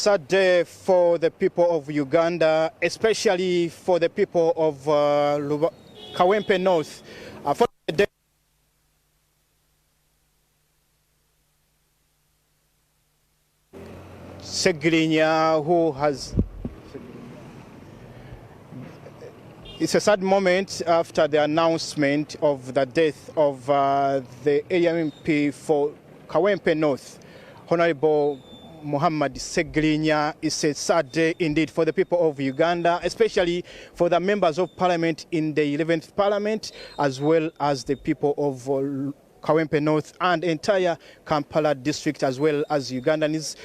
Sad day for the people of Uganda, especially for the people of Kawempe North. For the day Ssegirinya, who has... It's a sad moment after the announcement of the death of the MP for Kawempe North, Honorable Muhammed Ssegirinya. Is a sad day indeed for the people of Uganda, especially for the members of parliament in the 11th parliament, as well as the people of Kawempe North and entire Kampala district, as well as Ugandans,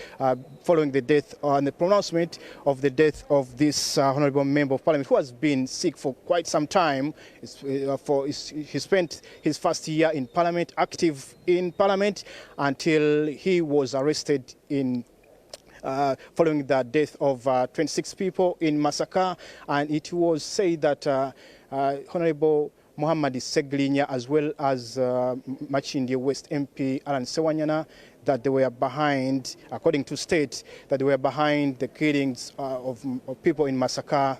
following the death and the pronouncement of the death of this honorable member of parliament, who has been sick for quite some time. He spent his first year in parliament, active in parliament, until he was arrested in following the death of 26 people in massacre. And it was said that Honorable Muhammed Ssegirinya, as well as Machindi West MP Alan Sewanyana, that they were behind, according to state, that they were behind the killings of people in massacre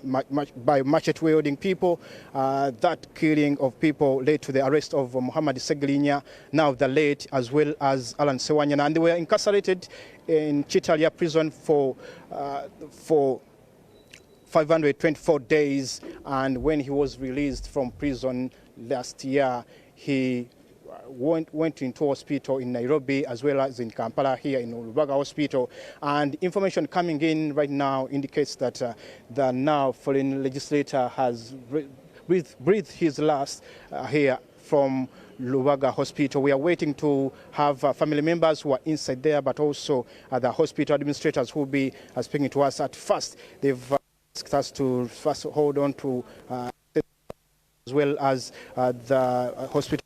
by machete-wielding people. That killing of people led to the arrest of Muhammed Ssegirinya, now the late, as well as Alan Sewanyana, and they were incarcerated in Chitalia prison for 524 days, and when he was released from prison last year, he went into hospital in Nairobi, as well as in Kampala here in Lubaga hospital. And information coming in right now indicates that the now foreign legislator has breathed his last here from Lubaga hospital. We are waiting to have family members who are inside there, but also the hospital administrators who will be speaking to us. At first, they've asked us to first hold on to as well as the hospital,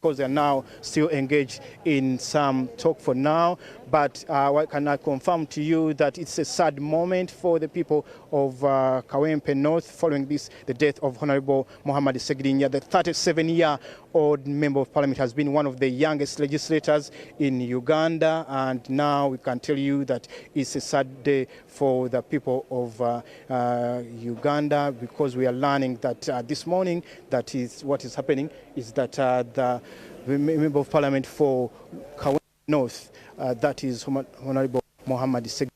because they are now still engaged in some talk for now. But what can I confirm to you that it's a sad moment for the people of Kawempe North following the death of Honorable Muhammed Ssegirinya. The 37-year-old member of parliament has been one of the youngest legislators in Uganda, and now we can tell you that it's a sad day for the people of Uganda, because we are learning that this morning, that is what is happening, is that the member of parliament for Kawempe North, that is Honorable Muhammed Ssegirinya,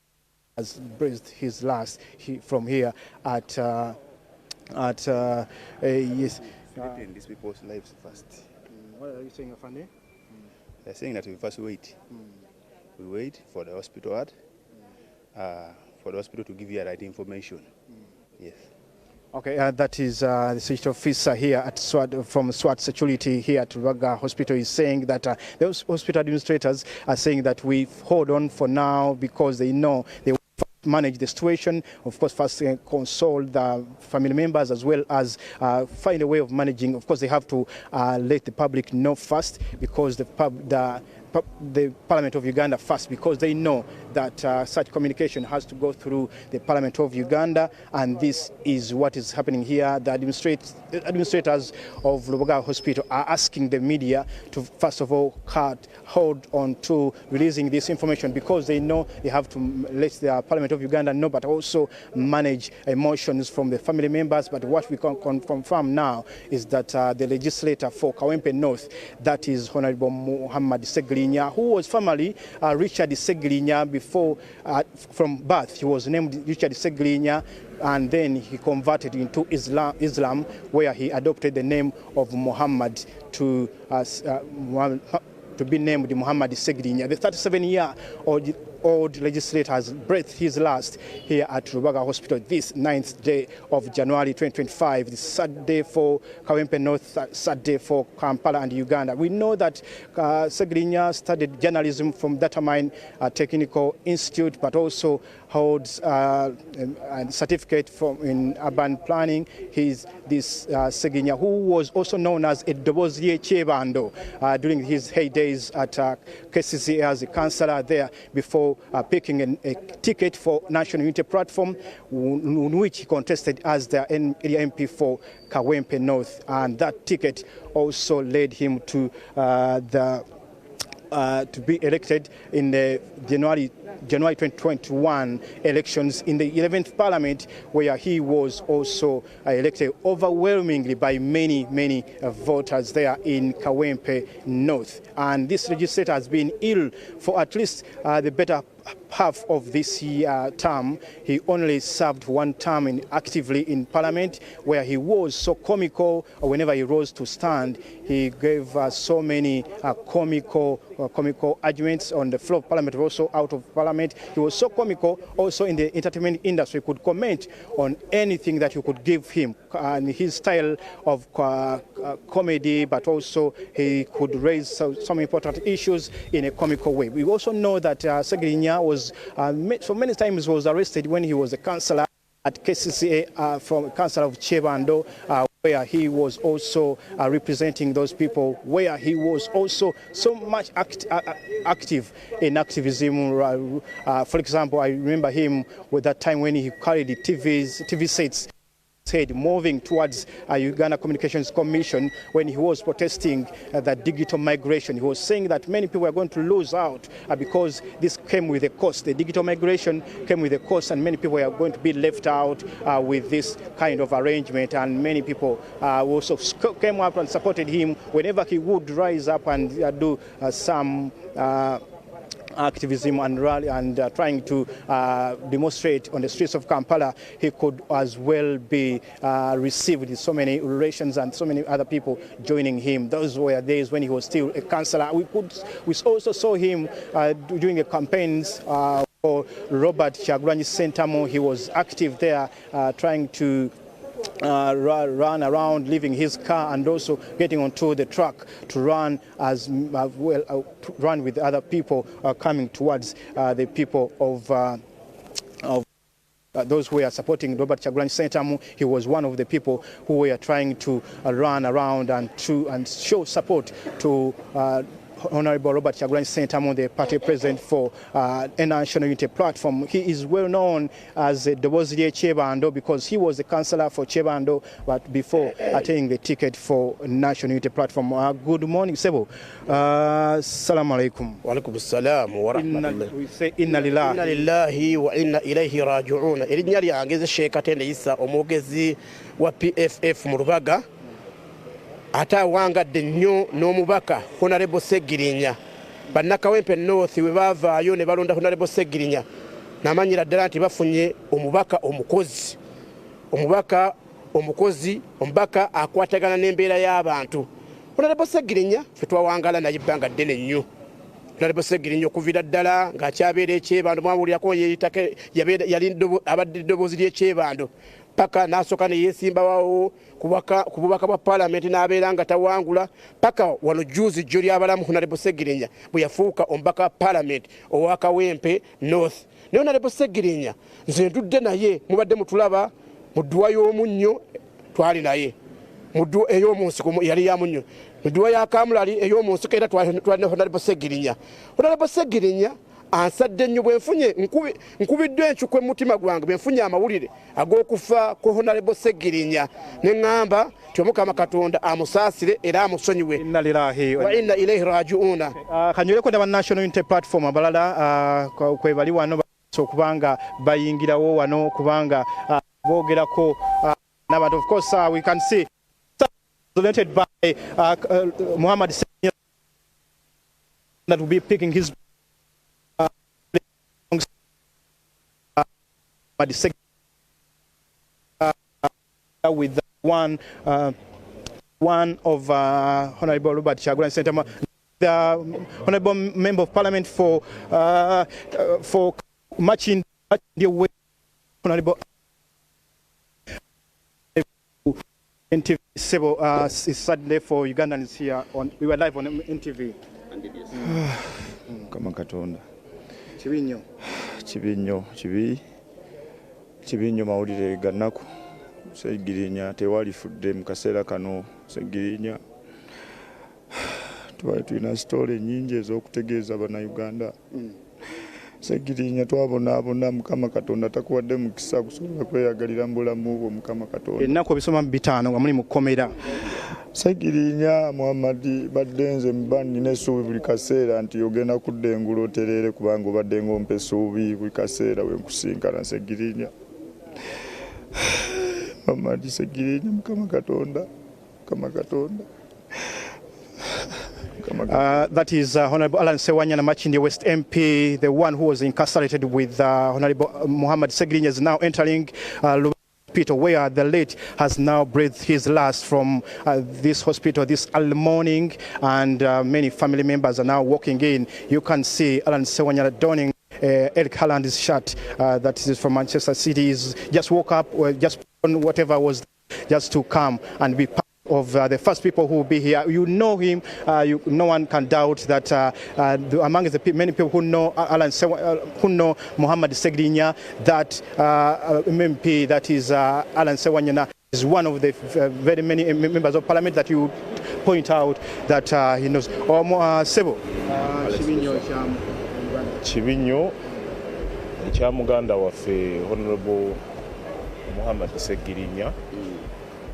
has breathed his last from here at yes. These people's lives first. What are you saying, Afande? They're saying that we first wait. We wait for the hospital to give you the right information. Yes. Okay, that is the security officer here at SWAT, from SWAT Security here at Lubaga Hospital, is saying that those hospital administrators are saying that we hold on for now, because they know they will manage the situation. Of course, first console the family members, as well as find a way of managing. Of course, they have to let the public know first, because the Parliament of Uganda first, because they know that such communication has to go through the Parliament of Uganda, and this is what is happening here. The administrators of Lubaga Hospital are asking the media to first of all hold on to releasing this information, because they know they have to let the Parliament of Uganda know, but also manage emotions from the family members. But what we can confirm now is that the legislator for Kawempe North, that is Honorable Muhammed Ssegirinya, who was formerly Richard Ssegirinya before, from birth he was named Richard Ssegirinya, and then he converted into Islam, where he adopted the name of Muhammad to be named Muhammed Ssegirinya. The 37-year-old legislator has breathed his last here at Lubaga Hospital this 9th day of January 2025. This sad day for Kawempe North, sad day for Kampala and Uganda. We know that Ssegirinya studied journalism from Datamine Technical Institute, but also holds a certificate in urban planning. He's this Ssegirinya, who was also known as Edobozie Chebando during his heydays at KCC as a councillor there, before picking a ticket for National Unity Platform, in which he contested as the MP for Kawempe North, and that ticket also led him to to be elected in the January January 2021 elections in the 11th Parliament, where he was also elected overwhelmingly by many voters there in Kawempe North. And this legislator has been ill for at least the better half of this term. He only served one term actively in Parliament, where he was so comical whenever he rose to stand. He gave so many comical arguments on the floor of Parliament, also out of Parliament. He was so comical also in the entertainment industry. He could comment on anything that you could give him, and his style of comedy, but also he could raise some important issues in a comical way. We also know that Ssegirinya was, for many times, was arrested when he was a councillor at KCCA from Council of Chebando, where he was also representing those people, where he was also so much active in activism. For example, I remember him with that time when he carried the TV sets moving towards Uganda Communications Commission when he was protesting the digital migration. He was saying that many people are going to lose out because this came with a cost. The digital migration came with a cost, and many people are going to be left out with this kind of arrangement. And many people also came up and supported him whenever he would rise up and do some activism and rally and trying to demonstrate on the streets of Kampala. He could as well be received with so many relations and so many other people joining him. Those were days when he was still a councillor. We also saw him doing the campaigns for Robert Kyagulanyi Ssentamu. He was active there trying to run around, leaving his car and also getting onto the truck to run as well, run with other people coming towards the people of those who are supporting Robert Kyagulanyi Ssentamu. He was one of the people who were trying to run around and show support to Honorable Robert Kyagulanyi Ssentamu, the party president for a National Unity Platform. He is well known as Dobozirye Chebando because he was the councillor for Chebando, but before attaining the ticket for National Unity Platform. Good morning, Sebo. Assalamu alaikum. Wa alaikum assalam wa rahmatullah. We say inna lillahi wa inna ilayhi raji'un. Erinnya lyange Sheikh Katende Issa omwogezi wa PFF mu Lubaga. Ata wangadde nnyo n'omubaka Honorable Ssegirinya. Bannakawempe North we bavaayo ne balonda Honorable Ssegirinya n'amanyira ddala nti bafunye omubaka omukozi. Omubaka akwatagana n'embeera y'abantu. Honorable Ssegirinya ffe twawangala naye ebbanga ddene nnyo. Honorable Ssegirinya okuvira ddala ng'akyabeera ekyebando mwawulirako yali abadde eddoboozi ly'ekyebando. Paka nasoka ne yesimbawo ku bubaka bwa Parliament n'abeera nga tawangula paka wano juzi jjo ly'abalamu Honorable Ssegirinya bwe yafuuka omubaka Parliament owa Kawempe North. Ne Honorable Ssegirinya nze ndudde naye mubadde mutulaba mu dduwa y'omunnyo twali naye mu dduwa ey'omunsiko yali ya munnyo mu dduwa ya Kamulali ey'omunsiko era twali ne Honorable Ssegirinya. Honorable Ssegirinya ansadde nnyo bwe nfunye nkubiddwe enkyukwe mu mutima gwange bwe nfunye amawulire ag'okufa ku Honorable Ssegirinya ne ŋŋamba nti Omukama Katonda amusaasire era amusonyiwe. Inna lillahi wa inna ilayhi raji'un. Kanyoleko ndaba National Unity Platform abalala kwe bali wano okubanga bayingirawo wano kubanga boogerako n'abantu. Of course we can see presented by Muhammed that will be picking his with one of Honorable Robert Kyagulanyi Ssentamu, the Honorable Member of Parliament for matching the way Honorable NTV Sebo is Saturday for Ugandans here on. We were live on NTV. Kama Katonda. Chibinyo. Chibinyo mawulire gannaku. Ssegirinya tewalifudde mu kaseera kano. Ssegirinya twali tulina sitole nnyingi ez'okutegeeza bannayuganda. Ssegirinya twabonaabona Mukama Katonda takuwadde mukisa kusobola kweyagalira mu bulamu bwo Mukama Katonda. Ennaku ebisoma 5 nga muli mu kkomera. Ssegirinya Muhammed badde nze mba nnina essuubi buli kaseera nti ogenda kudda engulu otereere kubanga obadde ng'ompa essuubi buli kaseera we nkusinkana Ssegirinya. Muhammed Ssegirinya Mukama Katonda. That is Honorable Alan Ssewanyana, Machindi West MP, the one who was incarcerated with Honorable Muhammed Ssegirinya, is now entering Lubaga Hospital, where the late has now breathed his last from this hospital this early morning, and many family members are now walking in. You can see Alan Ssewanyana donning Eric Haaland's shirt that is from Manchester City. He's just woke up, just on whatever was just to come and be part of the first people who will be here. You know him. No one can doubt that among the many people who know who know Muhammed Ssegirinya, that MP, that is Alan Ssewanyana, is one of the very many members of parliament that you point out that he knows. Sebo Kibinyo ekya muganda waffe Honorable Muhammed Ssegirinya,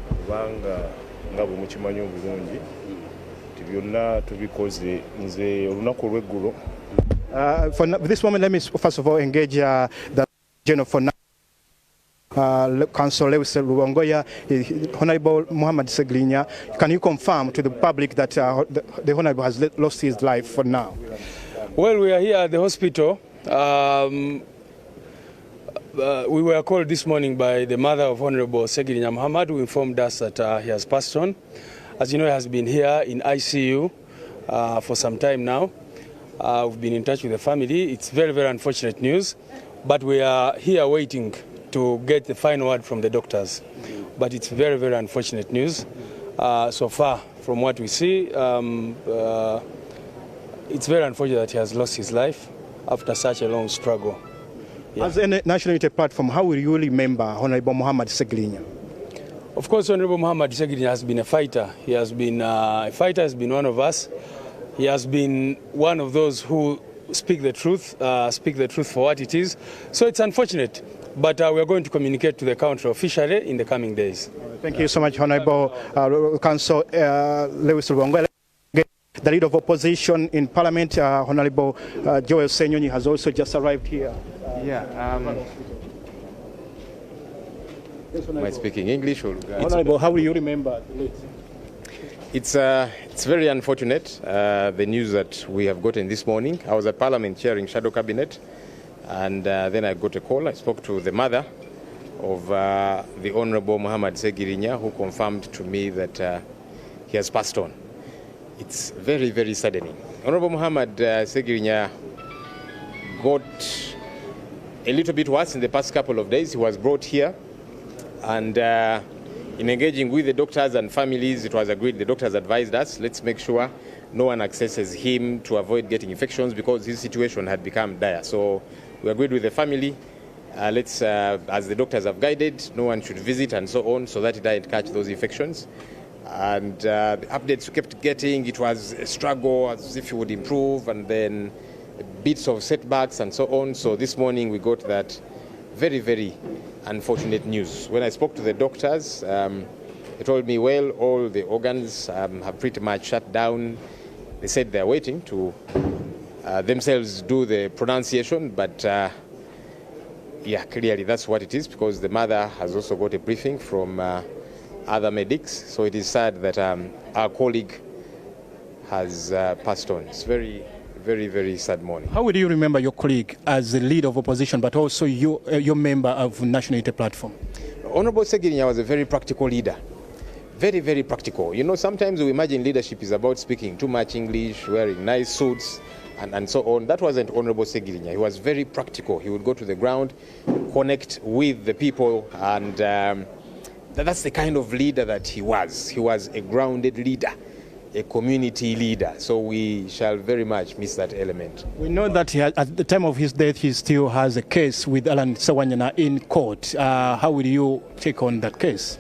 kubanga nga bwe mukimanyi obulungi nti byonna tubikoze nze olunaku olw'eggulo. For this moment, let me first of all engage the general for now. Council Lewis Lubangoya, Honorable Muhammed Ssegirinya, can you confirm to the public that the Honorable has lost his life for now? Well, we are here at the hospital. We were called this morning by the mother of Honorable Ssegirinya Muhammad, who informed us that he has passed on. As you know, he has been here in ICU for some time now. We've been in touch with the family. It's very, very unfortunate news, but we are here waiting to get the final word from the doctors. But it's very, very unfortunate news. So far, from what we see, it's very unfortunate that he has lost his life after such a long struggle. Yeah. As a National Unity Platform, how will you remember Honorable Muhammed Ssegirinya? Of course, Honorable Muhammed Ssegirinya has been a fighter. He has been a fighter, has been one of us. He has been one of those who speak the truth for what it is. So it's unfortunate, but we are going to communicate to the country officially in the coming days. Thank you so much, Honorable Council Lewis Lubangoya. The leader of opposition in Parliament, Honorable Joel Senyonyi, has also just arrived here. Am I speaking English or? Honorable, how will you remember? It's very unfortunate, the news that we have gotten this morning. I was at Parliament chairing Shadow Cabinet, and then I got a call. I spoke to the mother of the Honorable Muhammed Ssegirinya, who confirmed to me that he has passed on. It's very, very saddening. Honorable Muhammed Ssegirinya got a little bit worse in the past couple of days. He was brought here, and in engaging with the doctors and families, it was agreed, the doctors advised us, let's make sure no one accesses him to avoid getting infections, because his situation had become dire. So we agreed with the family, as the doctors have guided, no one should visit and so on, so that he didn't catch those infections. And the updates we kept getting, it was a struggle as if he would improve, and then bits of setbacks and so on. So this morning we got that very, very unfortunate news. When I spoke to the doctors, they told me, well, all the organs have pretty much shut down. They said they're waiting to themselves do the pronunciation, but yeah, clearly that's what it is, because the mother has also got a briefing from other medics. So it is sad that our colleague has passed on. It's very, very, very sad morning. How would you remember your colleague as the leader of opposition, but also your member of National Unity Platform? Honorable Ssegirinya was a very practical leader. Very, very practical. You know, sometimes we imagine leadership is about speaking too much English, wearing nice suits, and so on. That wasn't Honorable Ssegirinya. He was very practical. He would go to the ground, connect with the people, and that's the kind of leader that he was. He was a grounded leader, a community leader. So we shall very much miss that element. We know that at the time of his death, he still has a case with Alan Ssewanyana in court. How will you take on that case?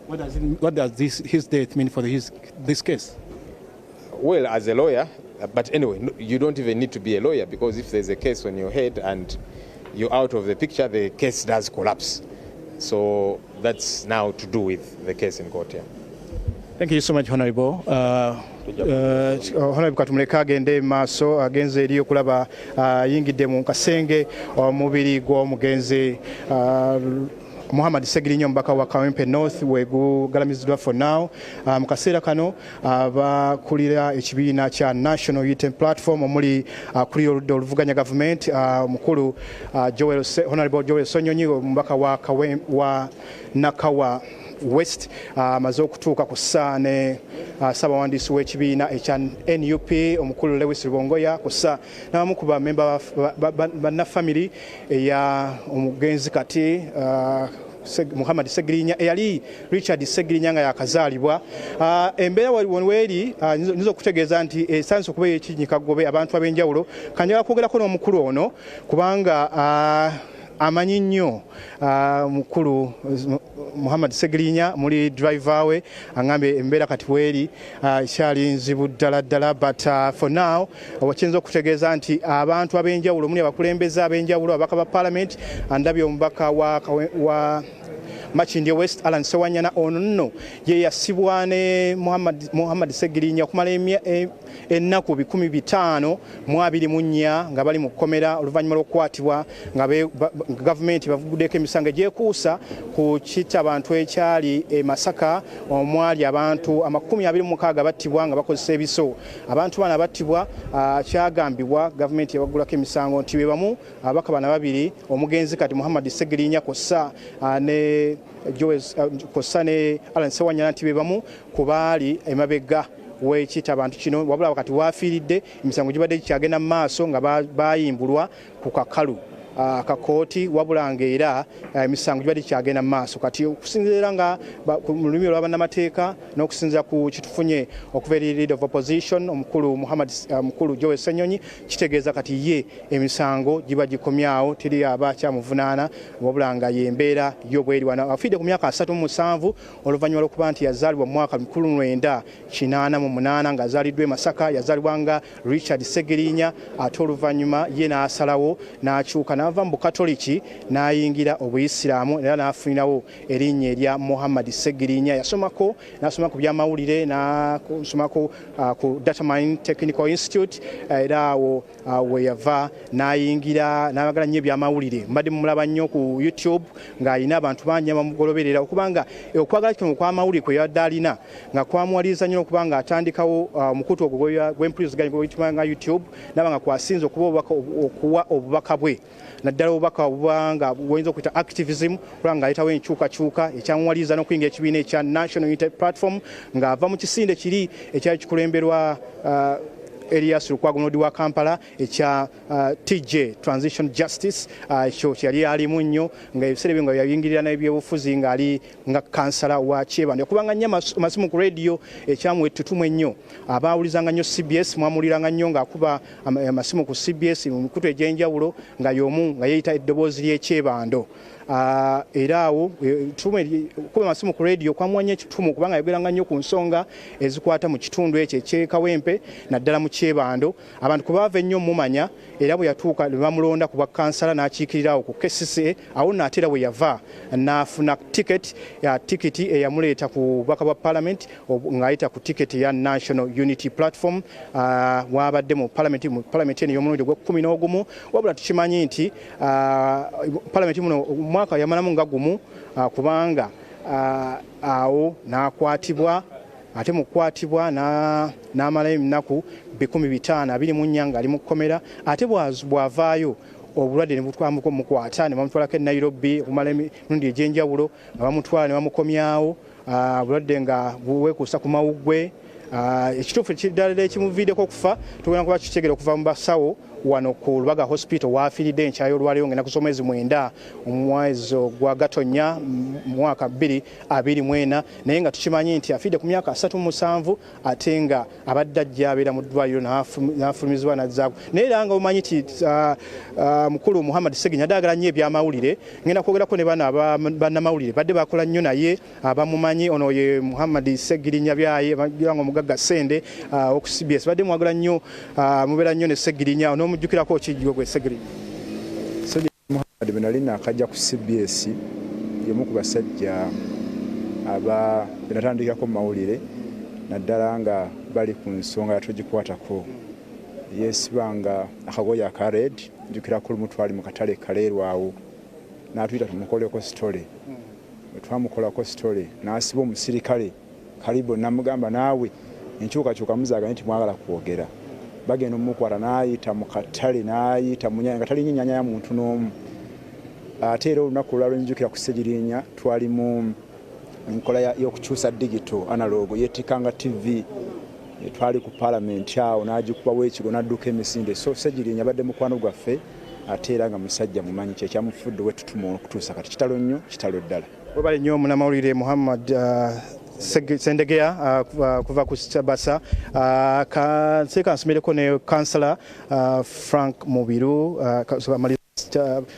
What does his death mean for this case? Well, as a lawyer, but anyway, you don't even need to be a lawyer, because if there's a case on your head and you're out of the picture, the case does collapse. So that's now to do with the case in court. Yeah. Thank you so much, Honorable. Honorable Katumuleka agende maaso agenze eri okulaba yingidde mu kasenge omubiri gw'omugenzi Muhammed Ssegirinya omubaka wa Kawempe North wegugalamiziddwa for now. Mu kaseera kano abakulira ekibiina kya National Youth Platform omuli kuli oluvuganya government mukulu Honorable Joel Sonyonyi omubaka wa Nakawa West amaze okutuuka ku ssane ssabawandiisi w'ekibiina ekya NUP omukulu Lewis Rubongoya kussa n'abamu ku bamemba bannafamily eya omugenzi kati Muhammed Ssegirinya eyali Richard Ssegirinya nga yakazaalibwa. Embeera waliweri nizo okutegeeza nti esanso okuba ekinyikagobe abantu ab'enjawulo kanjala kwogerako n'omukulu ono kubanga amanyi nnyo mukulu Muhammed Ssegirinya muli driver we angambe embeera kati weri kyali nzibu ddala but for now wakyenza okutegeeza nti abantu ab'enjawulo muli abakulembeze ab'enjawulo abaka ba parliament andabye omubaka wa Machindye West Alan Sewanyana ono nno ye yasibwa ne Muhammed Ssegirinya okumala ennaku 524 nga bali mu kkomera oluvannyuma lw'okukwatibwa nga gavumenti bavuguddeko emisango egyekuusa ku kita abantu ekyali e Masaka omwali abantu 26 battibwa nga bakozesa ebiso. Abantu bana battibwa kyagambibwa gavumenti yabagulako emisango nti be bamu abaka bana babiri omugenzi kati Muhammed Ssegirinya kossa ne kossa ne Alan Sewanyana nti be bamu kubaali emabega wekita abantu kino wabula wakati wafiiridde emisango gibadde kyagenda mu maaso nga bayimbulwa ku kakalu akakooti wabulanga era emisango gibadde kyagenda mu maaso kati okusinziira nga mu lulimi olw'abannamateeka n'okusinziira ku kitufunye okuva eri leader of opposition mukulu Joel Ssenyonyi kitegeeza kati ye emisango giba gikomyawo teri aba kyamuvunaana wabulanga yembeera y'obwerirwana. Afidde ku myaka 37 oluvannyuma lw'okuba nti yazaalibwa mu mwaka 1988 ng'azaaliddwa e Masaka yazaalibwa nga Richard Ssegirinya ate oluvannyuma ye n'asalawo n'akyuka n'ava mu Bukatoliki n'ayingira Obuyisiraamu era n'afunirawo erinnya erya Muhammed Ssegirinya. N'asoma ku byamawulire n'asomako ku Data Mine Technical Institute era awo we yava n'ayingira n'abagala nnyo ebyamawulire. Mbadde mumulaba nnyo ku YouTube ng'alina abantu bangi abamugoloberera okubanga okwagala kino okw'amawulire kwe yadde alina nga kwamuwaliriza nnyo okuba nga atandikawo omukutu ogwo gw'empuliziganya gwe nga YouTube naba nga kwasinza okuwa obubaka bwe naddala obubaka obubanga bwoyinza okuyita Activism kulanga ayitawo enkyukakyuka ekyamuwaliriza n'okuyingira ekibiina ekya National Youth Platform ng'ava mu kisinde kiri ekyali kikulemberwa Elias Lukwago Munodi wa Kampala ekya TJ Transition Justice ekyo kyali alimu nnyo nga ebiseera bye nga yayingirira n'ebyobufuzi ng'ali nga kansala wa Kyebande kubanga nnyo amasimu ku radio ekyamu ettutumu ennyo abaawulizanga nnyo CBS mwamuliranga nnyo ng'akuba amasimu ku CBS mu mikutu egy'enjawulo nga y'omu nga yeeyita eddoboozi ly'ekyebando. Era awo kuba amasimu ku radio kwamuwanya ekitumu kubanga yageranga nnyo ku nsonga ezikwata mu kitundu ekyo ekyekawempe naddala mu Kyebando. Abantu kubaava ennyo mumanya era bwe yatuuka ne bamulonda ku bwakansala n'akiikirirawo ku KCCA awo n'atera bwe yava n'afuna tiketi eyamuleeta ku bubaka bwa parliament ng'ayita ku tiketi ya National Unity Platform wabadde mu parliament eno y'omulundi ogw'ekumi wabula tukimanyi nti parliament muno mwaka yamalamu nga gumu kubanga awo n'akwatibwa ate mu kukwatibwa n'amalayo ennaku 524 ng'ali mu kkomera ate bw'avaayo obulwadde ne butwamukwata ne bamutwalako e Nairobi okumala emirundi egy'enjawulo nga bamutwala ne bamukomyawo obulwadde nga buwekuusa ku mawuggwe. Ekituufu ekiddala ekimuviiddeko okufa tugenda kuba kitegera okuva mu basawo wano ku Lubaga Hospital waafiiridde enkyayo olwaleero ng'ennaku z'omwezi 9 omwezi gwa Gatonnya mwaka 2024 naye nga tukimanyi nti afiidde ku myaka 37 ate nga abadde ajja abeera mu ddwaliro n'afulumizibwa n'azzaako. Naye era nga omanyi nti mukulu Muhammed Ssegirinya addagala nnyo ebyamawulire ngenda kwogerako ne bano bannamawulire badde bakola nnyo naye abamumanyi ono ye Muhammed Ssegirinya byaye bagiranga omugagga Sende oku CBS badde mwagala nnyo mubeera nnyo ne Ssegirinya mujjukirako kijjo gwe Ssegirinya. Muhammed benalina akajja ku CBS yemu ku basajja benatandikako mu mawulire naddala nga bali ku nsonga yatugikwatako yeesibanga akagoye aka red njukira ku lumu twali mu katale kaleerwawo n'atuyita tumukoleko sitole bwe twamukolako sitole n'asiba omusirikale kalibo namugamba naawe enkyukakyuka muzaganya nti mwagala kwogera bagenda omukwata n'ayita mu katale n'ayita munyanya nga tali nyanya ya muntu n'omu ate era olunaku olwalwo njukira ku Ssegirinya twali mu nkola y'okukyusa digital analogo yetikanga TV twali ku parliament awo n'agikubawo ekigo n'adduka emisinde so Ssegirinya abadde mukwano gwaffe ate era nga musajja mumanyi kyekyamufudde we tutuma okutuusa kati kitalo nnyo kitalo ddala webale nnyo munamawulire Muhammed Sendegeya kuva ku Basa kanseka nsomereko ne kansala Frank Mubiru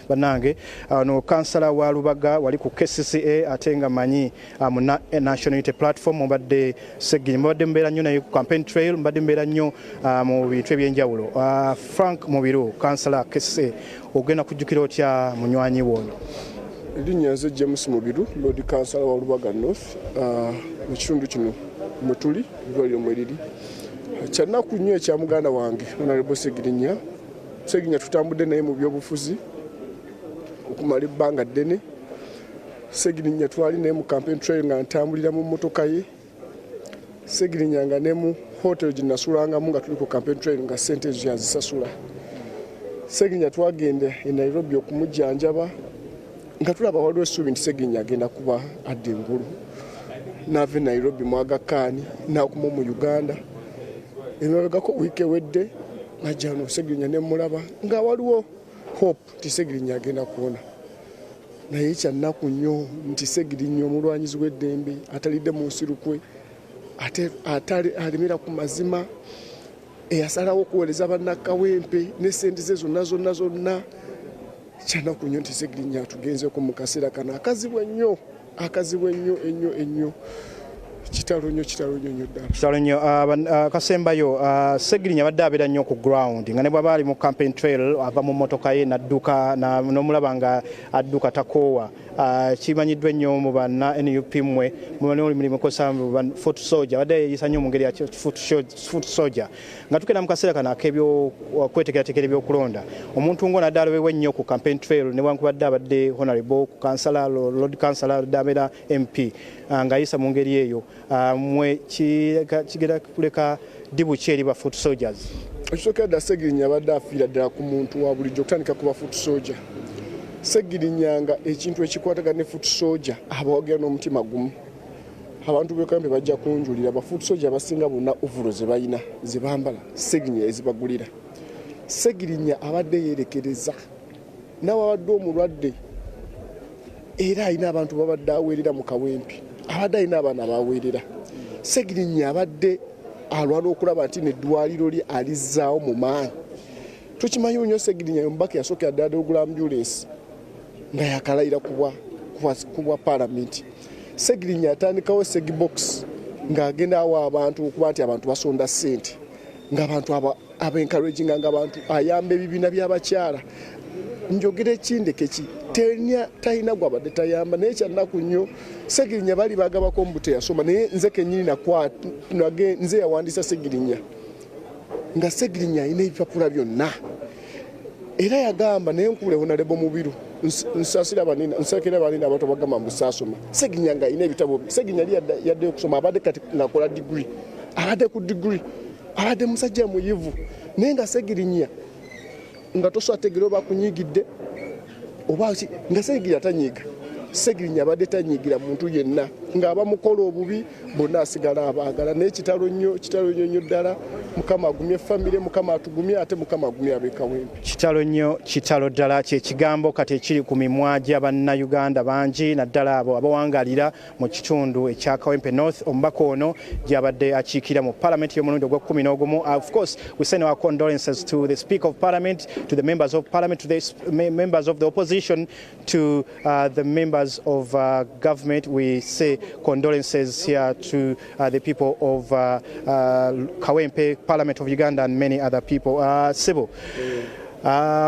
banange no kansala wa Lubaga wali ku KCCA atenga manyi mu National Unity Platform mbadde Ssegirinya mbadde mbeera nnyo naye ku campaign trail mbadde mbeera nnyo mu bintu ebyenjawulo Frank Mubiru kansala KCCA ogenda kujjukira otya munywanyi wono Linnya nze James Mubiru Lord Councillor wa Lubaga North mu kitundu kino mwe tuli eddwaliro mwe liri kyannaku nnyo ekya muganda wange Honorable Ssegirinya tutambudde naye mu byobufuzi okumala ebbanga ddene Ssegirinya twali naye mu campaign trail nga ntambulira mu mmotoka ye Ssegirinya nga ne mu hotel gye nasulangamu nga tuli ku campaign trail nga ssente ezo yazisasula Ssegirinya twagenda e Nairobi okumujjanjaba nga tulaba waliwo essuubi nti Ssegirinya agenda kuba adda engulu n'ava e Nairobi mu Aga Khan n'akuma mu Uganda emabegako wiiki ewedde najja no Ssegirinya ne mulaba nga waliwo hope nti Ssegirinya agenda kuwona naye kyannaku nnyo nti Ssegirinya omulwanyizi w'eddembe atalidde mu nsirukwe ate alimira ku mazima eyasalawo okuweereza banna Kawempe ne ssente ze zonna kyannaku nnyo nti Ssegirinya atugenzeeko mu kaseera kano akazibwa ennyo kitalo nnyo ddala kitalo nnyo kasembayo Ssegirinya badde abeera nnyo ku ground nga ne bw'aba ali mu campaign trail ava mu mmotoka ye n'adduka n'omulaba nga adduka takoowa kimanyiddwa ennyo mu banna NUP mmwe mumanyi mulimu kosa foot soldier badde yeeyisa nnyo mu ngeri ya foot soldier nga tugenda mu kaseera kano ak'ekweteekerateekera ebyokulonda omuntu ng'ono adde alobeebwa ennyo ku campaign trail newankubadde abadde honorable ku kansala Lord Councillor adde abeera MP ng'ayisa mu ngeri eyo mwe kigenda kuleka dibu ki eri ba foot soldiers ekisooka dda Ssegirinya abadde afiira ddala ku muntu wa bulijjo okutandika ku ba foot soldier Ssegirinya nga ekintu ekikwatagana ne foot soldier abawagira n'omutima gumu abantu b'Ekawempe bajja kunjulira ba foot soldier abasinga bonna ovulo ze balina ze bambala Ssegirinya ezibagulira Ssegirinya abadde yeerekereza n'abadde omulwadde era alina abantu babadde aweerera mu Kawempe abadde alina abaana baweerera Ssegirinya abadde alwana okulaba nti n'eddwaliro lye alizzaawo mu maanyi tukimanyi nnyo Ssegirinya omubaka yasookera ddala ogula ambulance nga yakalayira kubwa parliament Ssegirinya atandikawo Ssegibox ng'agenda awo abantu okuba nti abantu basonda ssente ng'abantu abencouraginga ng'abantu ayamba ebibiina by'abakyala njogera ekindeke ki talina gwabadde tayamba naye kyannaku nnyo Ssegirinya bali bagabako mbu teyasoma naye nze kennyini nze yawandiisa Ssegirinya nga Ssegirinya alina ebipapula byonna era yagamba naye nkule Honorable Mubiru nsakira banina abantu bagamba mbu saasoma Ssegirinya nga alina ebitabo Ssegirinya yadde okusoma abadde kati ng'akola degree abadde ku degree abadde musajja muyivu naye nga Ssegirinya nga tosobola tegera oba akunyigidde oba nga Ssegirinya tanyiiga Ssegirinya abadde tanyiigira muntu yenna ng'abamukola obubi bonna asigala abaagala naye kitalo nnyo ddala Mukama agumye famire Mukama atugumye ate Mukama agumye ab'Ekawempe kitalo nnyo kitalo ddala kyekigambo kati ekiri ku mimwa gy'Abannayuganda bangi naddala abo abawangalira mu kitundu ekya Kawempe North omubaka ono gy'abadde akiikira mu Parliament y'omulundi ogw'11 of course we send our condolences to the Speaker of Parliament to the members of Parliament to the members of the opposition to the members of government. We say condolences here to the people of Kawempe, Parliament of Uganda and many other people. Sibo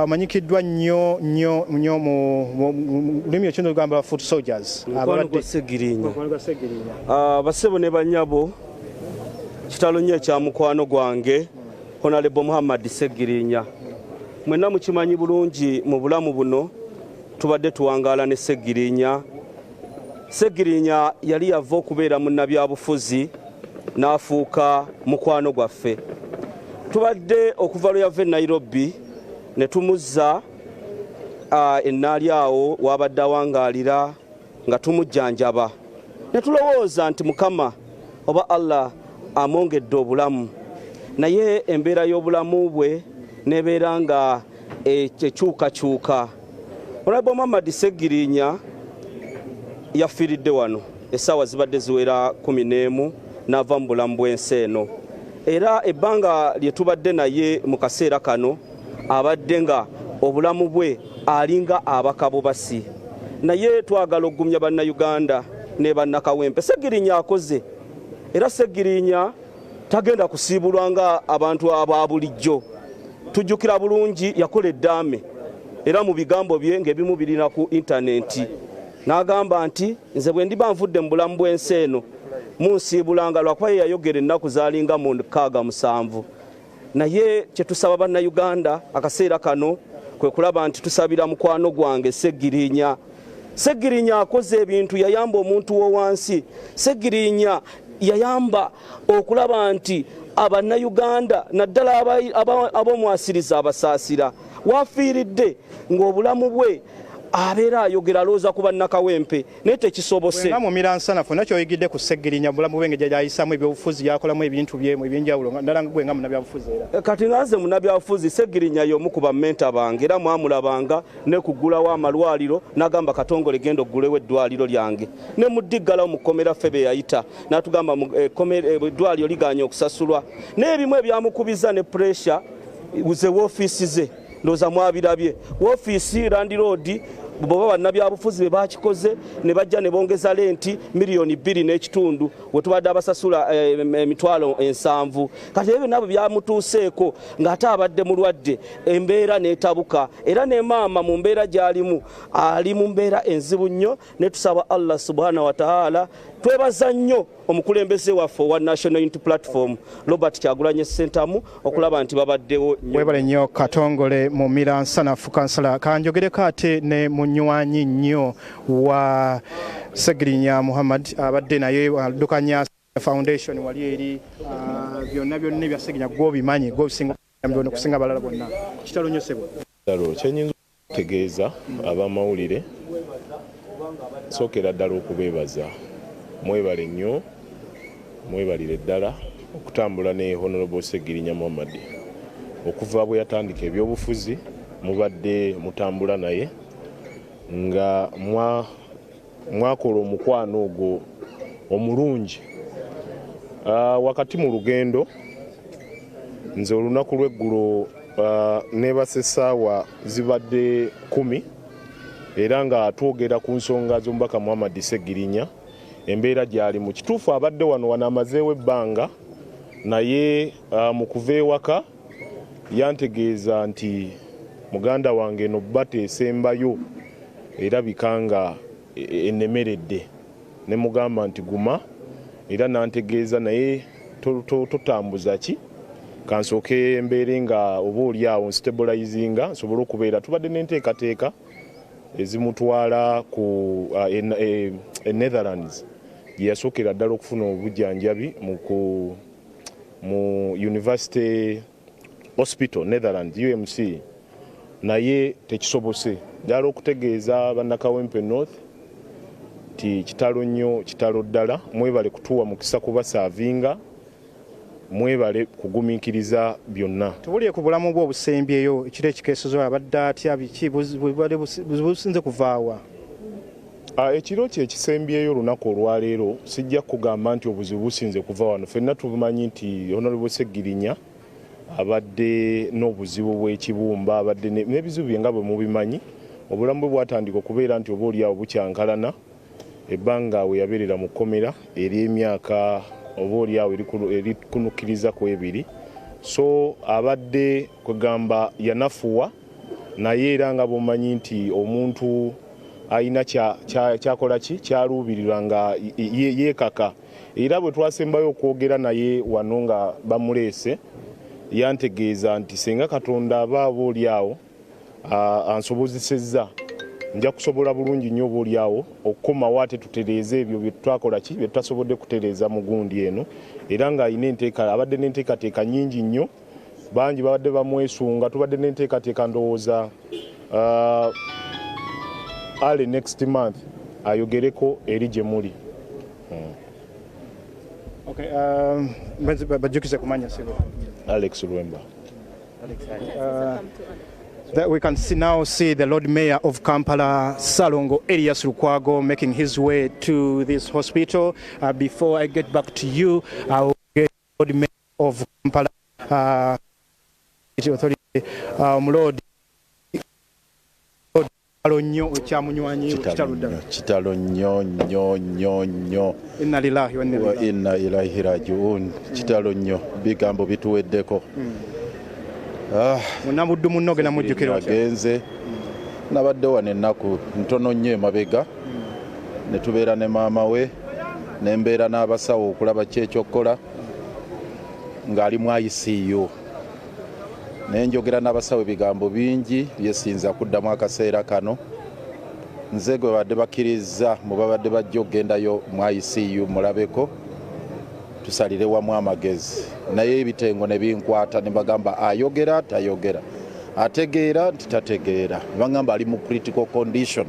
manyikiddwa nnyo mu lulimi ekyo lugamba foot soldiers abadde Ssegirinya basebo ne banyabo kitalo nnyo ekya mukwano gwange Honorable Muhammed Ssegirinya. Mwenna mukimanyi bulungi mu bulamu buno tubadde tuwangaala ne Ssegirinya. Ssegirinya yali yava okubeera munnabyabufuzi n'afuuka mukwano gwaffe. Tubadde okuva lwe yava e Nairobi ne tumuzza ennaali awo wabadde awangaalira nga tumujjanjaba. Ne tulowooza nti Mukama oba Allah amwongedde obulamu, naye embeera y'obulamu bwe nebeera nga ekyukakyuka. Honorable Muhammed Ssegirinya yafiiridde wano essaawa zibadde ziwera 11 n'ava mu bulamu bw'ensi eno. Era ebbanga lye tubadde naye mu kaseera kano abadde nga obulamu bwe alinga abakabo basi. Naye twagala okugumya bannayuganda ne bannakawempe. Ssegirinya akoze, era Ssegirinya tagenda kusiibulwa nga abantu aba bulijjo. Tujjukira bulungi yakola eddaame, era mu bigambo bye ng'ebimu birina ku intaneti. N'agamba nti nze bwe ndiba nvudde mu bulamu bw'ensi eno munsiibulanga lwakuba ye yayogera ennaku zaalinga mu 67. Naye kye tusaba bannayuganda akaseera kano kwe kulaba nti tusabira mukwano gwange Ssegirinya. Ssegirinya akoze ebintu, yayamba omuntu w'owansi. Ssegirinya yayamba okulaba nti abannayuganda naddala ab'omwasiriza abasaasira. Wafiiridde ng'obulamu bwe abeera ayogera alooza ku bannakawempe naye tekisobose. Nga mumira nsanafu nakyo oyigidde ku Ssegirinya bulamu bwe ng'ejja gyayisaamu ebyobufuzi yakolamu ebintu byemu eby'enjawulo ddala gwe nga munnabyabufuzi era. Kati nze munnabyabufuzi Ssegirinya y'omu ku bammenta bange era mwamulabanga ne kuggulawo amalwaliro n'agamba Katongole genda oggulewo eddwaliro lyange. Ne muddiggalawo mu kkomera ffe be yayita n'atugamba eddwaliro liganya okusasulwa. N'ebimu ebyamukubiza ne pressure ze woofiisi ze ndowooza mwabirabye. Woofiisi Landiroodi boba bannabyabufuzi be bakikoze ne bajja ne bongeza lenti $2.5 we tubadde abasasula emitwalo 7. Kati ebyo nabo byamutuuseeko ng'ate abadde mulwadde, embeera n'etabuka era ne maama mu mbeera gy'alimu ali mu mbeera enzibu nnyo. Ne tusaba Allah subhanahu wa ta'ala, twebaza nnyo omukulembeze waffe wa National Unity Platform Robert Kyagulanyi Ssentamu okulaba nti babaddewo. Webale nnyo Katongole mumira nsanafu kansala. Kanjogereko ate ne munywanyi nnyo wa Ssegirinya Muhammed abadde naye Dukanya Foundation wali eri byonna bya Ssegirinya gwobimanyi gwobisinga kusinga balala bonna. Kitalo nnyo ssebo. Kyenyinza okutegeeza abamawulire sookera ddala okubeebaza. Mwebale nnyo, mwebalire ddala okutambula ne Honorable Ssegirinya Muhammed. Okuva bwe yatandika ebyobufuzi mubadde mutambula naye nga mwakola omukwano ogwo omulungi. Wakati mu lugendo nze olunaku lw'eggulo neebase essaawa zibadde 10 era nga twogera ku nsonga z'omubaka Muhammed Ssegirinya embeera gy'ali mu kituufu abadde wano amazeewo ebbanga naye mu kuva ewaka yantegeeza nti muganda wange eno bba esembayo era bikanga ennemeredde. Ne mugamba nti guma era nantegeeza naye totambuza ki kansooke embeere nga oba oli awo nstabilizinga nsobole okubeera. Tubadde n'enteekateeka ezimutwala ku Netherlands gye yasookera ddala okufuna obujjanjabi mu University Hospital Netherlands UMC, naye tekisobose. Ddala okutegeeza bannakawempe North ti kitalo nnyo, kitalo ddala. Mwebale kutuwa mukisa kubasaavinga, mwebale kugumiikiriza byonna. Tubulye ku bulamu bwo obusembyeyo ekiro ekikeesozo abadde atya biki businze kuvaawa? Ekiro kye ekisembyeyo olunaku olwaleero sijja kugamba nti obuzibu businze kuva wano. Ffenna tumanyi nti Honorable Ssegirinya abadde n'obuzibu bw'ekibumba, abadde n'ebizibu bye nga bwe mubimanyi. Obulamu bwe bwatandika okubeera nti oba oli awo bukyankalana. Ebbanga we yabeerera mu kkomera ery'emyaka oba oli awo erikunukiriza ku 2. So abadde kwegamba yanafuwa naye era nga bw'omanyi nti omuntu ayina kyakola ki kyaluubirira nga yeekaka era bwe twasembayo okwogera naye wano nga bamuleese yantegeeza nti senga Katonda aba oboolyawo ansobozesezza nja kusobola bulungi nnyo oboolyawo okukomawo ate tutereeze ebyo bye twakola ki bye tutasobodde kutereeza mu gundi eno era ng'ayina abadde n'enteekateeka nnyingi nnyo bangi babadde bamwesunga tubadde n'enteekateeka ndowooza early next month ayogereko eri gye muli. Okay, bajukize kumanya sebo. Alex Lwemba. That we can now see the Lord Mayor of Kampala, Salongo Elias Lukwago, making his way to this hospital. Before I get back to you, I will get the Lord Mayor of Kampala, Authority, Lord kitalo nnyo inna ilahi rajiun kitalo nnyo bigambo bituweddeko munamuddu munnoge namujjukira agenze nabadde wane ennaku ntono nnyo emabega ne tubeera ne maama we nembeera n'abasawo okulaba kyekyokola ng'ali mu ICU nenjogera n'abasawo ebigambo bingi byesinza kuddamu akaseera kano nze gwe badde bakkiriza mu babadde bajja okugendayo mu ICU mulabeko tusalire wamu amagezi naye ebitengo ne binkwata ne bagamba ayogera tayogera ategeera nti tategeera bagamba ali mu critical condition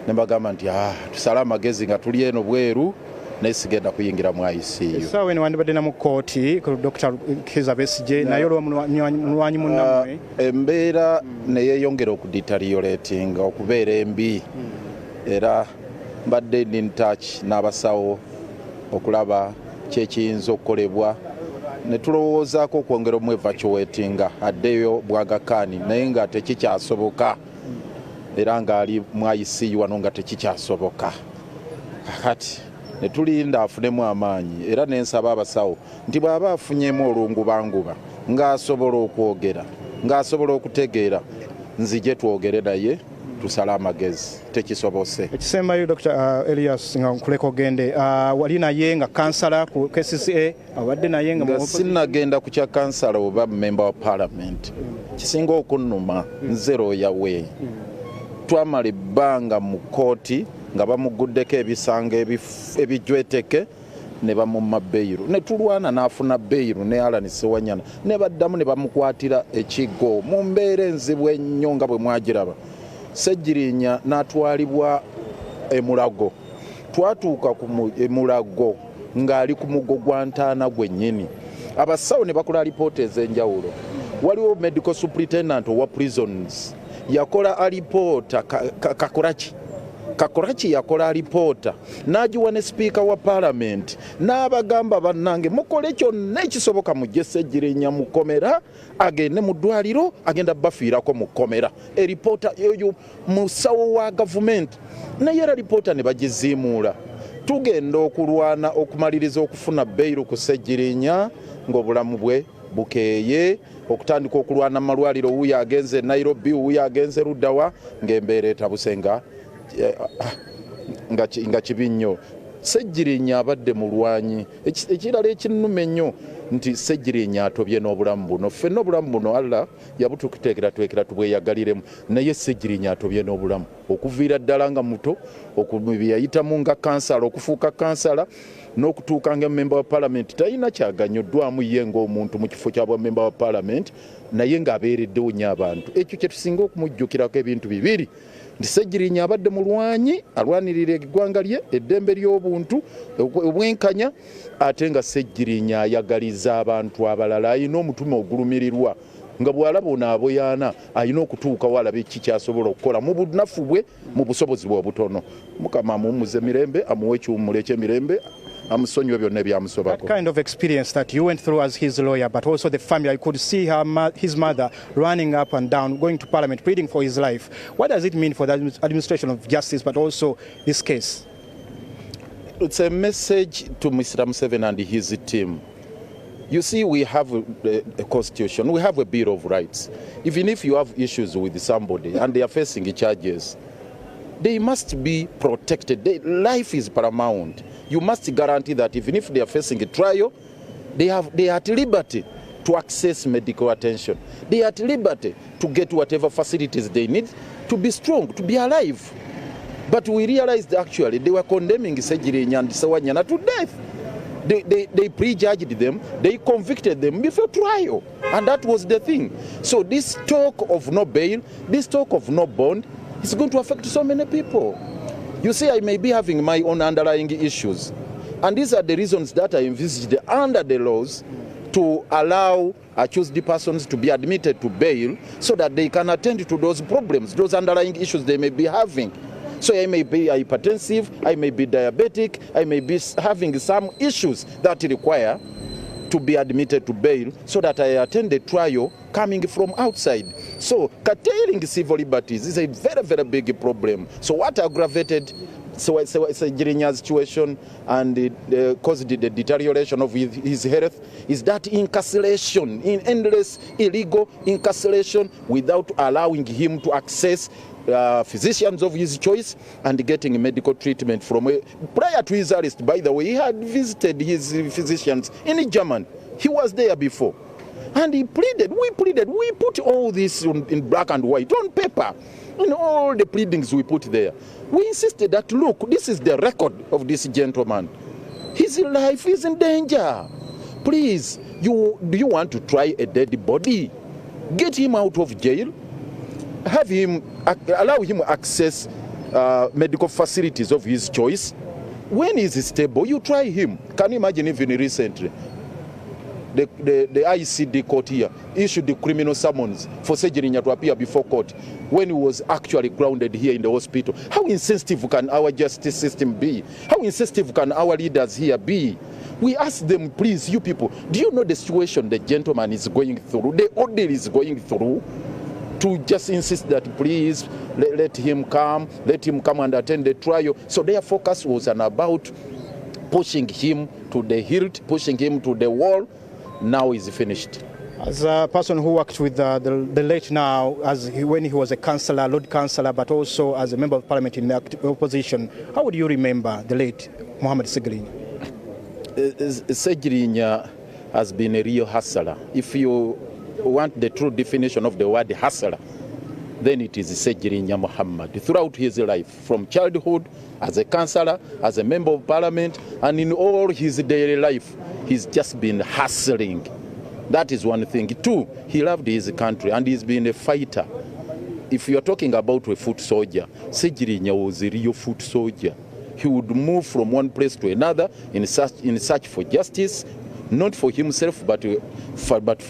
ne bagamba nti tusale amagezi nga tuli eno bweru naye sigenda kuyingira mu ICU. Sawa eno wandibadde na mu kooti ku Dr. Kiza Besigye naye olwo mulwanyi munnamwe embeera ne yeeyongera okudeteriorating okubeera embi era mbadde in touch n'abasawo okulaba kyekiyinza okukolebwa ne tulowoozaako okwongera omwevacuatinga addeyo bwagakaani naye nga tekikyasoboka era ng'ali mu ICU wano nga tekikyasoboka kati ne tulinda afunemu amaanyi era nensaba abasawo nti bw'aba afunyemu olungubanguba ng'asobola okwogera ng'asobola okutegeera nzije twogere naye tusale amagezi tekisobose ekisembayo Dr. Elias nga nkuleka ogende wali naye nga kansala ku KCCA abadde naye nga sinnagenda ku kya kansala oba member wa parliament kisinga okunnuma nzero yawe twamala ebbanga mu kooti nga bamuguddeko ebisanga ebijweteke ne bamumma beiru ne tulwana n'afuna beiru ne Alan Sewanyana ne baddamu ne bamukwatira ekigo mu mbeera enzibu ennyo nga bwe mwagiraba Ssegirinya n'atwalibwa emulago twatuuka ku emulago ng'ali ku mugo gwa ntaana gwennyini abasawo ne bakola alipoota ez'enjawulo waliwo medical superintendent owa prisons yakola alipoota Kakoraki yakola alipoota n'agiwa ne speaker wa parliament n'abagamba bannange mukole kyonna ekisoboka mujje Ssegirinya mukomera agende mu ddwaliro agenda bafiirako mukomera eripoota eyo musawo wa gavumenti naye era alipoota ne bagiziimuula tugenda okulwana okumaliriza okufuna beiru ku Ssegirinya ng'obulamu bwe bukeeye okutandika okulwana malwaliro wuyo agenze Nairobi wuyo agenze Ruddawa ng'embeera etabusenga nga kibi nnyo Ssegirinya abadde mulwanyi ekirala ekinnuma ennyo nti Ssegirinya atobye n'obulamu buno ffenna obulamu buno Allah yabututeekera tubweyagaliremu naye Ssegirinya atobye n'obulamu okuviira ddala nga muto okubiyayitamu nga kansala okufuuka kansala n'okutuuka nga member wa parliament talina kyaganyoddwamu ye ng'omuntu mu kifo kya bwa member wa parliament naye ng'abeereddewo nnyo abantu ekyo kye tusinga okumujjukirako ebintu bibiri nti Ssegirinya abadde mulwanyi alwanirira eggwanga lye eddembe ly'obuntu obwenkanya ate nga Ssegirinya ayagaliza abantu abalala ayina omutima ogulumirirwa nga bw'alaba onaaboyaana ayina okutuukawo alabe kikyasobola okukola mu bunafu bwe mu busobozi bwe obutono Mukama amuwummuze mirembe amuwe ekiwummulo eky'emirembe amusonyiwe byonna ebyamusobako. That kind of experience that you went through as his lawyer, but also the family, I could see his mother running up and down, going to parliament, pleading for his life. What does it mean for the administration of justice, but also this case? It's a message to Mr. Museveni and his team. You see, we have a constitution, we have a Bill of Rights. Even if you have issues with somebody and they are facing charges, they must be protected. Life is paramount. You must guarantee that even if they are facing a trial, they are at liberty to access medical attention. They are at liberty to get whatever facilities they need to be strong, to be alive. But we realized actually they were condemning Ssegirinya and Ssewanyana to death. They prejudged them, they convicted them before trial, and that was the thing. So this talk of no bail, this talk of no bond is going to affect so many people. You see, I may be having my own underlying issues, and these are the reasons that I envisaged under the laws to allow accused persons to be admitted to bail so that they can attend to those problems, those underlying issues they may be having. So I may be hypertensive, I may be diabetic, I may be having some issues that require to be admitted to bail so that I attend the trial coming from outside. So curtailing civil liberties is a very, very big problem. So what aggravated Ssegirinya's situation and caused the deterioration of his health is that incarceration, in endless illegal incarceration without allowing him to access physicians of his choice and getting medical treatment from prior to his arrest. By the way, he had visited his physicians in Germany. He was there before. And he pleaded, we put all this in black and white, on paper, in all the pleadings we put there. We insisted that, look, this is the record of this gentleman. His life is in danger. Please, do you want to try a dead body? Get him out of jail, allow him access medical facilities of his choice. When he's stable, you try him. Can you imagine even recently? The ICD court here issued the criminal summons for Ssegirinya to appear before court when he was actually grounded here in the hospital. How insensitive can our justice system be? How insensitive can our leaders here be? We ask them, please, you people, do you know the situation the gentleman is going through, the order is going through, to just insist that please let him come and attend the trial? So their focus was about pushing him to the hilt, pushing him to the wall. Now he's finished. As a person who worked with the late now, when he was a councillor, Lord Councillor, but also as a member of parliament in the opposition, how would you remember the late Muhammed Ssegirinya? Ssegirinya has been a real hustler. If you want the true definition of the word hustler, then it is Ssegirinya Muhammed. Throughout his life, from childhood, as a councillor, as a member of parliament, and in all his daily life, he's just been hustling. That is one thing. Two, he loved his country and he's been a fighter. If you're talking about a foot soldier, Ssegirinya was a real foot soldier. He would move from one place to another in search for justice, not for himself, but for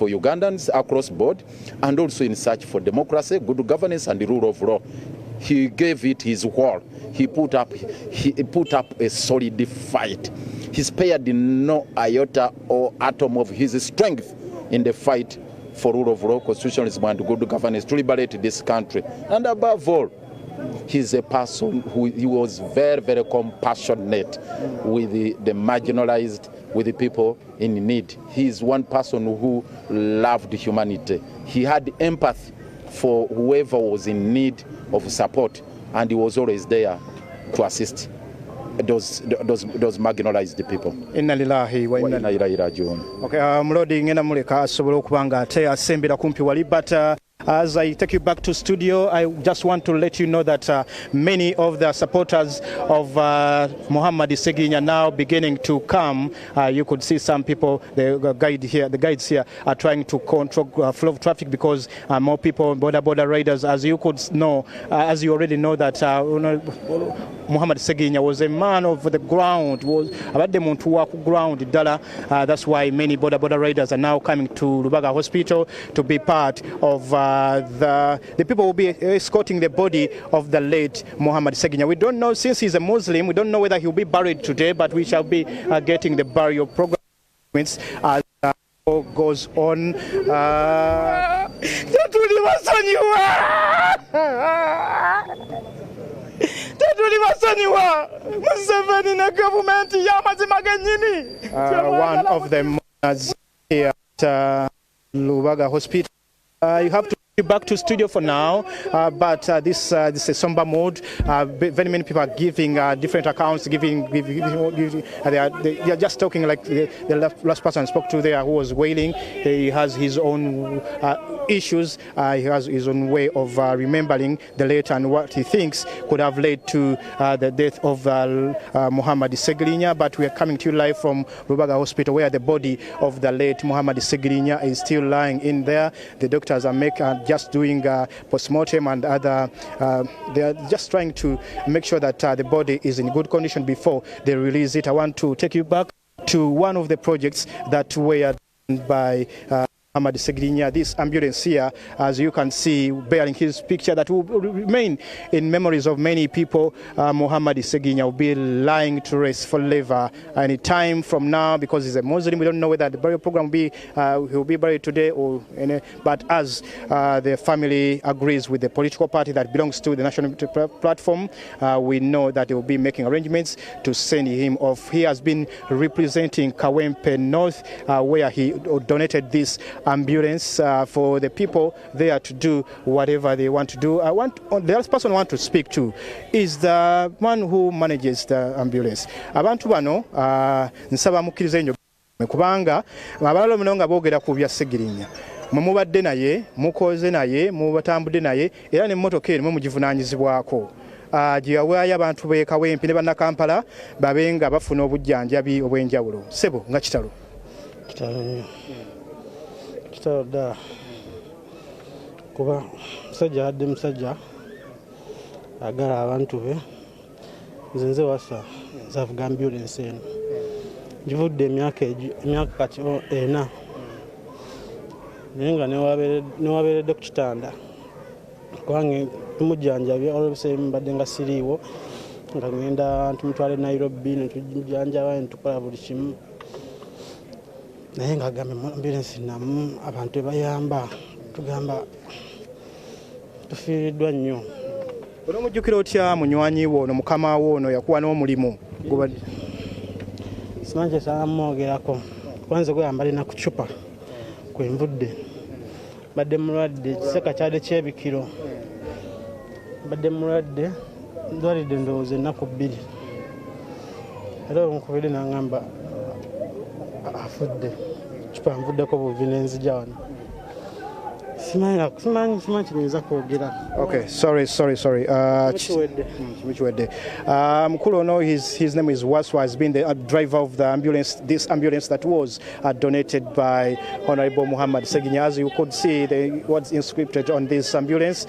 Ugandans across board, and also in search for democracy, good governance, and the rule of law. He gave it his all. He put up a solid fight. He spared no iota or atom of his strength in the fight for rule of law, constitutionalism, and good governance to liberate this country. And above all, he's a person he was very, very compassionate with the marginalized, with the people in need. He's one person who loved humanity. He had empathy for whoever was in need of support, and he was always there to assist those marginalized people. Inna lillahi wa inna ilaihi rajiun. Okay, Mlodi ngena muleka asobola okubanga ate asembera kumpi wali, but as I take you back to studio, I just want to let you know that many of the supporters of Muhammed Ssegirinya now beginning to come. You could see some people, the guides here are trying to control flow of traffic because more people, border riders, as you could know, as you already know that Muhammed Ssegirinya was a man of the ground, was about the Montuwa ground, that's why many border riders are now coming to Lubaga Hospital to be part of the people will be escorting the body of the late Muhammed Ssegirinya. We don't know, since he's a Muslim, we don't know whether he'll be buried today, but we shall be getting the burial program as goes on. One of them is here at Lubaga Hospital. You have to Back to studio for now, but this is a somber mood. Very many people are giving different accounts, giving they are just talking like the last person I spoke to there who was wailing. He has his own issues. He has his own way of remembering the late and what he thinks could have led to the death of Muhammed Ssegirinya. But we are coming to you live from Lubaga Hospital, where the body of the late Muhammed Ssegirinya is still lying in there. The doctors are just doing post-mortem and other, they are just trying to make sure that the body is in good condition before they release it. I want to take you back to one of the projects that were done by Muhammed Ssegirinya. This ambulance here, as you can see, bearing his picture that will remain in memories of many people. Muhammed Ssegirinya will be lying to rest forever any time from now, because he's a Muslim. We don't know whether the burial program will be he'll be buried today or any, but as the family agrees with the political party that belongs to the National Platform, we know that they will be making arrangements to send him off. He has been representing Kawempe North, where he donated this ambulance for the people there to do whatever they want to do. The last person I want to speak to is the one who manages the ambulance. Abantu bano nsaba mukkirize nnyo kubanga abalala muno nga boogera ku bya Ssegirinya. Mubadde naye, mukoze naye, mubatambudde naye, era n'emmotoka eno mugivunaanyizibwako. Gye yawaayo abantu b'e Kawempe ne bannakampala babe nga bafuna obujjanjabi obw'enjawulo. Ssebo nga kitalo. Kitalo dda kuba musajja adde musajja agala abantu be. Nze wasa zavuga ambulance eno givudde emyaka kati ena naye nga newabeeredde ku kitanda kubanga tumujjanjabye olw'ebiseera mbadde nga siriiwo nga ngenda tumutwale Nairobi netujjanjaba netukola buli kimu naye nga agambe ambulance namu abantu ebayamba tugamba tufiiriddwa nnyo. Onomujjukira otya munywanyi wo ono mukama wo ono yakuwa n'omulimu? Simanyi kyesaamuogerako kwanza gweyambale na kucupa kwenvudde badde mulwadde kiseka kyadde kyebikiro badde mulwadde ndwalidde ndowooza ennaku 2 era omukubiri nangamba afudde cupa nvuddeko buvi nenzija wano simanyi kinyinza kwogera. Okay, sorry. Mukulu ono, his name is Waswa, has been the driver of the ambulance, this ambulance that was donated by Honorable Muhammed Ssegirinya. As you could see, what's inscripted on this ambulance,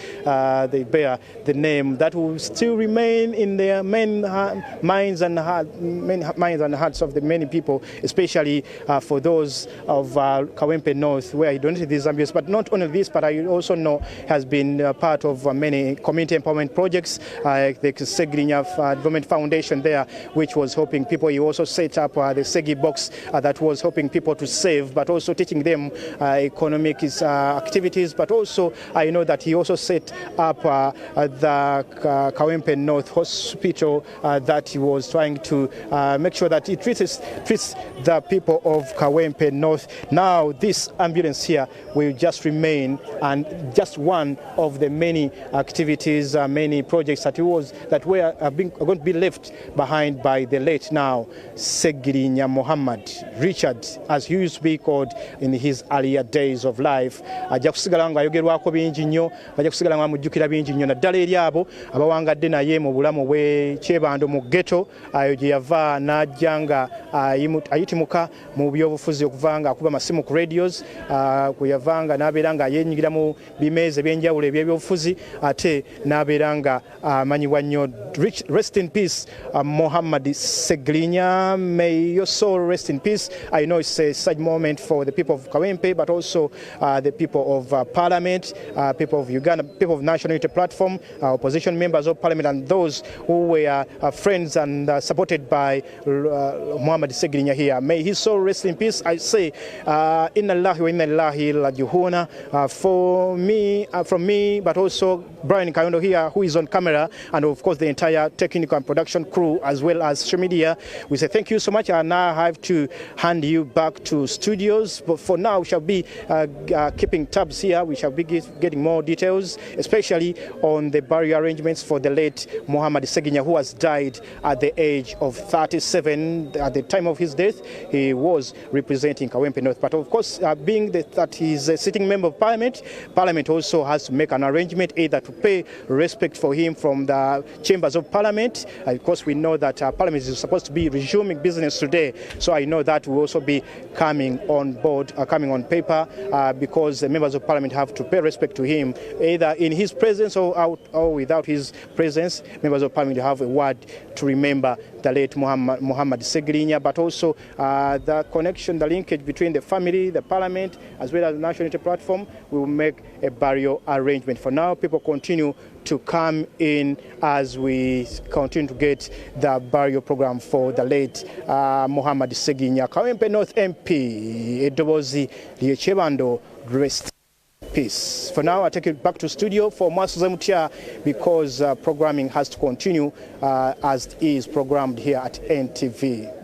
they bear the name that will still remain in their minds and hearts of the many people, especially for those of Kawempe North, where he donated this ambulance. But not only this, but I also know has been part of many community empowerment projects, like the Ssegirinya Development Foundation there, which was helping people. He also set up the Segi box that was helping people to save, but also teaching them economic activities. But also, I know that he also set up the Kawempe North Hospital that he was trying to make sure that it treats the people of Kawempe North. Now, this ambulance here will just remain and just one of the many activities, many projects that were going to be left behind by the late now Ssegirinya Muhammad Richard, as he used to be called in his earlier days of life. Ajja kusigala nga ayogerwako bingi nnyo, ajja kusigala nga amujjukira bingi nnyo naddala eri abo abawangadde naye mu bulamu bw'ekyebando mu ghetto, ayo gye yava n'ajja nga ayitimuka mu byobufuzi okuva nga akuba amasimu ku radios, kwe yava nga n'abeera nga yenyigira mu bimeezi ebyenjawulo eby'ebyobufuzi, ate n'abeera nga amanyibwa nnyo. Rest in peace, Muhammed Ssegirinya. May your soul rest in peace. I know it's a sad moment for the people of Kawempe, but also the people of Parliament, people of Uganda, people of National Unity Platform, opposition members of Parliament, and those who were friends and supported by Muhammed Ssegirinya here. May his soul rest in peace. I say, Inna Allahi wa inna Allahi raji'un. from me, but also Brian Kayondo here, who is on camera, and of course the entire technical and production crew, as well as social media. We say thank you so much. I now have to hand you back to studios. But for now, we shall be keeping tabs here. We shall be getting more details, especially on the burial arrangements for the late Muhammed Ssegirinya, who has died at the age of 37. At the time of his death, he was representing Kawempe North. But of course, being that he's a sitting member of Parliament, Parliament also has to make an arrangement either to pay respect for him from the chambers of Parliament. Of course, we know that Parliament is supposed to be resuming business today, so I know that will also be coming on board, coming on paper, because the members of Parliament have to pay respect to him, either in his presence or without his presence. Members of Parliament have a word to remember the late Muhammed Ssegirinya, but also the connection, the linkage between the family, the Parliament, as well as the National Unity Platform. We will make a burial arrangement. For now, people continue to come in as we continue to get the burial program for the late Muhammed Ssegirinya. Kawempe North MP, Edobozi Liechebando, rest peace. For now, I take it back to studio for Masuzemutia, because programming has to continue as is programmed here at NTV.